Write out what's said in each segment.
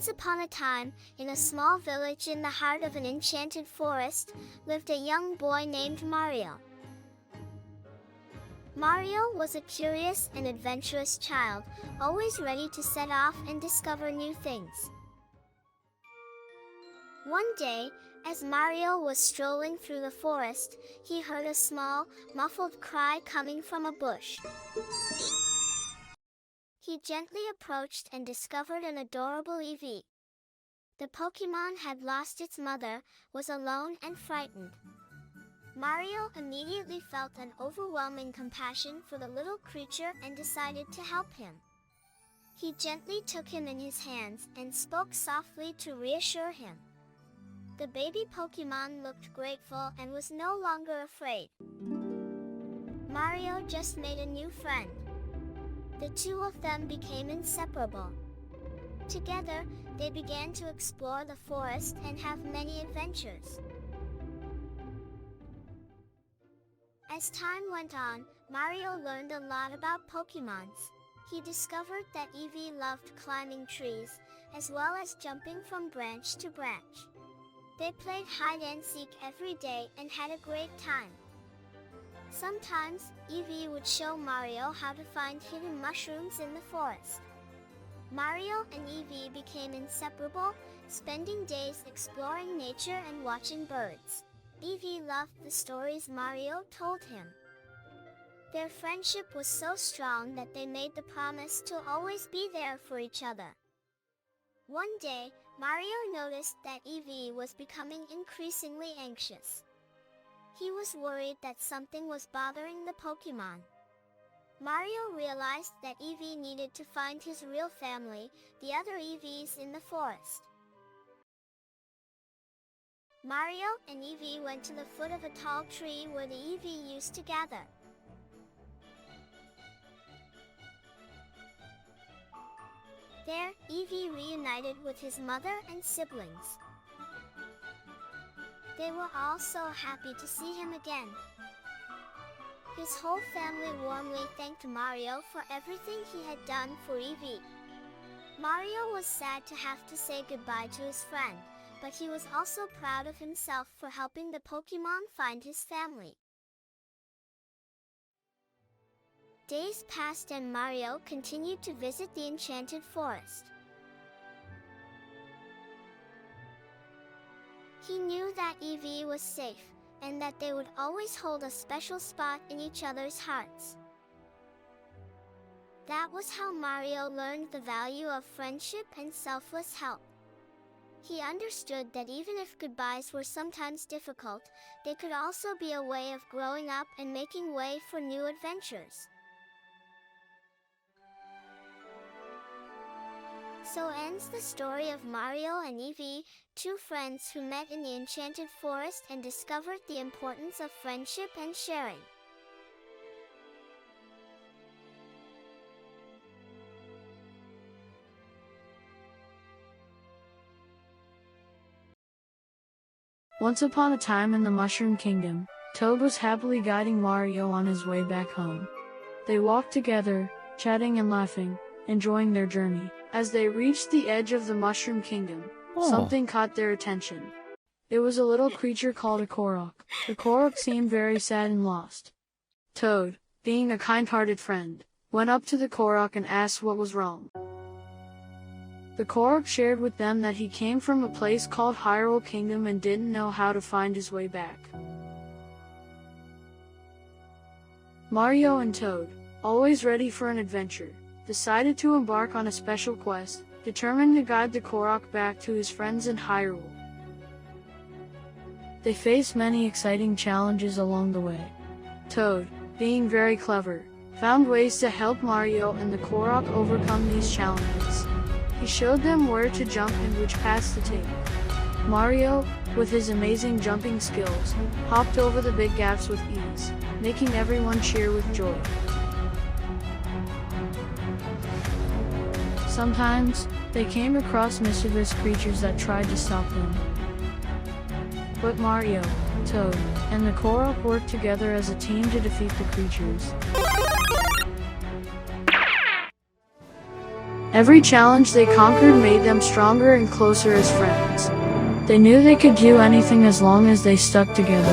Once upon a time, in a small village in the heart of an enchanted forest, lived a young boy named Mario. Mario was a curious and adventurous child, always ready to set off and discover new things. One day, as Mario was strolling through the forest, he heard a small, muffled cry coming from a bush. He gently approached and discovered an adorable Evee. The Pokemon had lost its mother, was alone and frightened. Mario immediately felt an overwhelming compassion for the little creature and decided to help him. He gently took him in his hands and spoke softly to reassure him. The baby Pokemon looked grateful and was no longer afraid. Mario just made a new friend. The two of them became inseparable. Together, they began to explore the forest and have many adventures. As time went on, Mario learned a lot about Pokemons. He discovered that Evee loved climbing trees, as well as jumping from branch to branch. They played hide-and-seek every day and had a great time. Sometimes, Evee would show Mario how to find hidden mushrooms in the forest. Mario and Evee became inseparable, spending days exploring nature and watching birds. Evee loved the stories Mario told him. Their friendship was so strong that they made the promise to always be there for each other. One day, Mario noticed that Evee was becoming increasingly anxious. He was worried that something was bothering the Pokemon. Mario realized that Evee needed to find his real family, the other Evees in the forest. Mario and Evee went to the foot of a tall tree where the Evee used to gather. There, Evee reunited with his mother and siblings. They were all so happy to see him again. His whole family warmly thanked Mario for everything he had done for Evee. Mario was sad to have to say goodbye to his friend, but he was also proud of himself for helping the Pokemon find his family. Days passed and Mario continued to visit the enchanted forest. He knew that Evee was safe, and that they would always hold a special spot in each other's hearts. That was how Mario learned the value of friendship and selfless help. He understood that even if goodbyes were sometimes difficult, they could also be a way of growing up and making way for new adventures. So ends the story of Mario and Evee, two friends who met in the enchanted forest and discovered the importance of friendship and sharing. Once upon a time in the Mushroom Kingdom, Toad was happily guiding Mario on his way back home. They walked together, chatting and laughing, enjoying their journey. As they reached the edge of the Mushroom Kingdom, something caught their attention. It was a little creature called a Korok. The Korok seemed very sad and lost. Toad, being a kind-hearted friend, went up to the Korok and asked what was wrong. The Korok shared with them that he came from a place called Hyrule Kingdom and didn't know how to find his way back. Mario and Toad, always ready for an adventure, decided to embark on a special quest, determined to guide the Korok back to his friends in Hyrule. They faced many exciting challenges along the way. Toad, being very clever, found ways to help Mario and the Korok overcome these challenges. He showed them where to jump and which paths to take. Mario, with his amazing jumping skills, hopped over the big gaps with ease, making everyone cheer with joy. Sometimes, they came across mischievous creatures that tried to stop them. But Mario, Toad, and the Korok worked together as a team to defeat the creatures. Every challenge they conquered made them stronger and closer as friends. They knew they could do anything as long as they stuck together.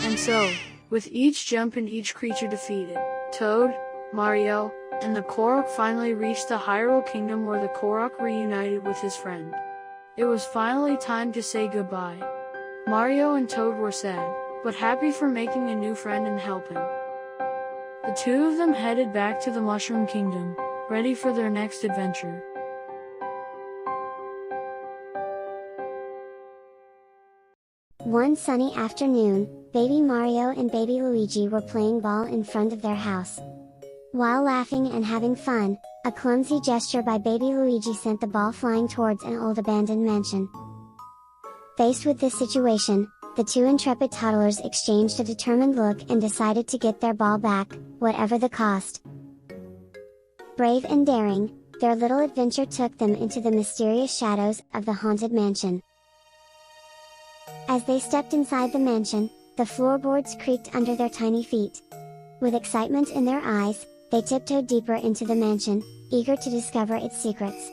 And so, with each jump and each creature defeated, Toad, Mario, and the Korok finally reached the Hyrule Kingdom where the Korok reunited with his friend. It was finally time to say goodbye. Mario and Toad were sad, but happy for making a new friend and helping. The two of them headed back to the Mushroom Kingdom, ready for their next adventure. One sunny afternoon, baby Mario and baby Luigi were playing ball in front of their house. While laughing and having fun, a clumsy gesture by baby Luigi sent the ball flying towards an old abandoned mansion. Faced with this situation, the two intrepid toddlers exchanged a determined look and decided to get their ball back, whatever the cost. Brave and daring, their little adventure took them into the mysterious shadows of the haunted mansion. As they stepped inside the mansion, the floorboards creaked under their tiny feet. With excitement in their eyes, they tiptoed deeper into the mansion, eager to discover its secrets.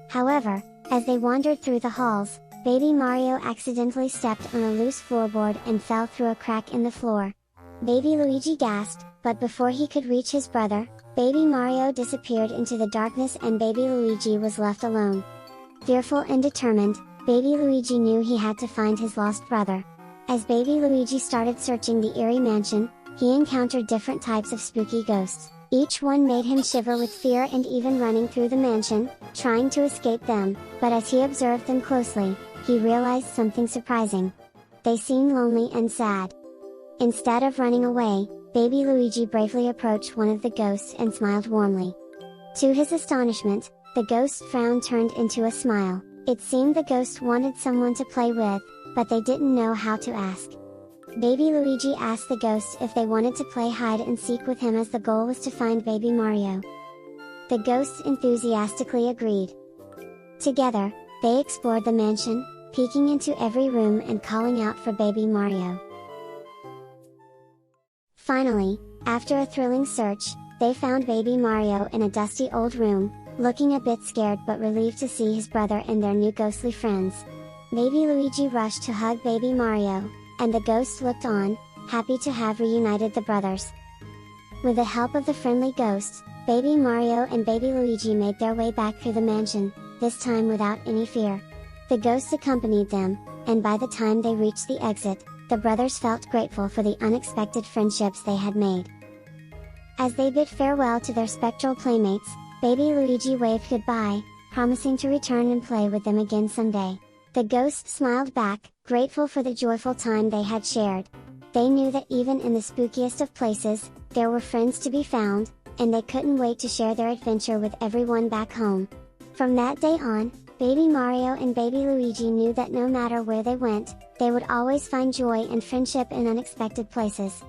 However, as they wandered through the halls, baby Mario accidentally stepped on a loose floorboard and fell through a crack in the floor. Baby Luigi gasped, but before he could reach his brother, baby Mario disappeared into the darkness and baby Luigi was left alone. Fearful and determined, baby Luigi knew he had to find his lost brother. As baby Luigi started searching the eerie mansion, he encountered different types of spooky ghosts. Each one made him shiver with fear and even running through the mansion, trying to escape them, but as he observed them closely, he realized something surprising. They seemed lonely and sad. Instead of running away, baby Luigi bravely approached one of the ghosts and smiled warmly. To his astonishment, the ghost's frown turned into a smile. It seemed the ghost wanted someone to play with, but they didn't know how to ask. Baby Luigi asked the ghost if they wanted to play hide and seek with him as the goal was to find baby Mario. The ghosts enthusiastically agreed. Together, they explored the mansion, peeking into every room and calling out for baby Mario. Finally, after a thrilling search, they found baby Mario in a dusty old room, looking a bit scared but relieved to see his brother and their new ghostly friends. Baby Luigi rushed to hug baby Mario, and the ghost looked on, happy to have reunited the brothers. With the help of the friendly ghosts, baby Mario and baby Luigi made their way back through the mansion, this time without any fear. The ghosts accompanied them, and by the time they reached the exit, the brothers felt grateful for the unexpected friendships they had made. As they bid farewell to their spectral playmates, baby Luigi waved goodbye, promising to return and play with them again someday. The ghosts smiled back, grateful for the joyful time they had shared. They knew that even in the spookiest of places, there were friends to be found, and they couldn't wait to share their adventure with everyone back home. From that day on, baby Mario and baby Luigi knew that no matter where they went, they would always find joy and friendship in unexpected places.